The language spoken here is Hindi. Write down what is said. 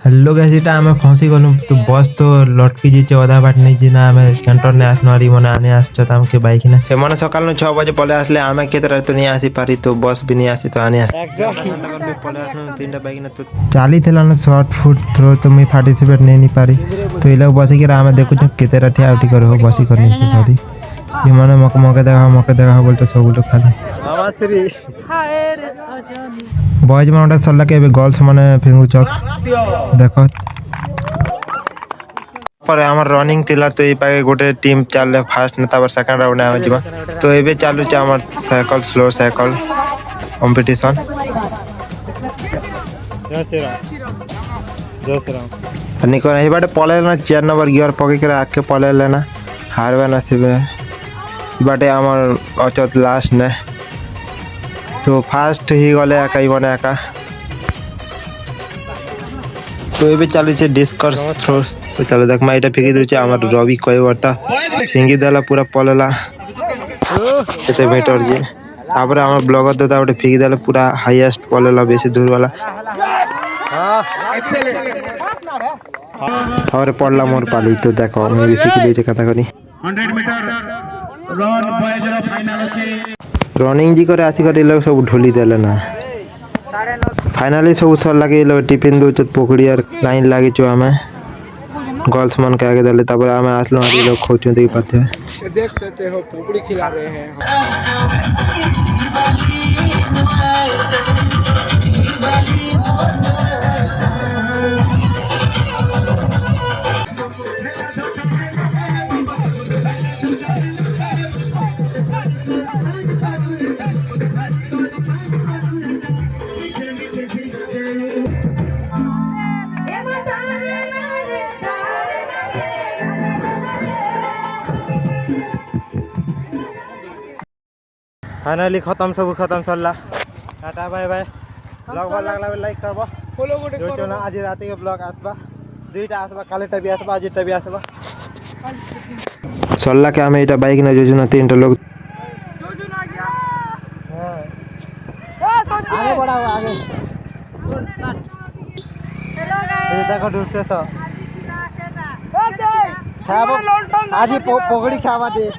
हेलो गाइस एटा आमे फंसी गलु तो बस तो लटकी जेचे अधा बाट नहीं जिना आमे सेंटर ने आसनवारी मने आने आसछ त हमके बाइक ने हे मने सकाल न 6 बजे पले आसले आमे केतरा तो नहीं आसी पारी तो बस भी नहीं आसी तो आने तकर भी पले आसनु तीनटा बाइक ने तो चाली थेला न शॉर्ट फुट थ्रो तो मैं पार्टिसिपेट नहीं पारी तो इला बसी के आमे देखु केतरा ठिया आउटी करो बसी करनी से सदी ये मने मके देखा बोलते सब लोग खाली नमस्ते हाय रे सजनी बॉयज माउंट सरला के गर्ल्स माने फिंगु चक देखो पर हमर रनिंग थिला तो ए पाके गोटे टीम चालले फर्स्ट न तापर सेकंड राउंड आमे जिबा तो एबे चालू छ हमर साइकिल स्लो साइकिल कंपटीशन अनि को ए बाटे पले ना 4 नंबर गियर पके के आके पले लेना हारबे ना सिबे बाटे हमर अचत लास्ट ने तो फास्ट ही गले एकाई बने एका तो एबे चालू छे डिस्कस थ्रो तो चलो देख मैं एटा फेंकी दउचे हमर रवि कय बर्ता फेंकी देला पूरा पलेला एते बेटर जे तापर हमर ब्लॉगर दादा ओटे फेंकी देला पूरा हाईएस्ट पलेला बेसी दूर वाला और पड़ला मोर पाली तो देखो मैं भी फेंकी दउचे कथा करी 100 मीटर रन बॉयज फाइनल अछि रनिंग जी करे आसी करे लोग सब ढोली देले ना फाइनली सब सर लगे लो टिफिन दो पोखड़ी और लाइन लागी छु हमें गर्ल्स मन के आगे देले तब हमें आसलो आदि लोग खोचो देख पाते देख सकते हो पोखड़ी खिला रहे हैं फाइनली खत्म सब खत्म सरला टाटा बाय बाय ब्लॉग भल लागला लाइक करबो फॉलो गोटे जो ना आज रात के ब्लॉग आसबा दुईटा आसबा कालेटा भी आसबा आजटा भी आसबा सरला के हमें एटा बाइक ना जोजना तीनटा लोग जोजुना गया हां आगे बढ़ाओ आगे हेलो गाइस ये देखो दूसरे तो आज आज पोखड़ी खावा दे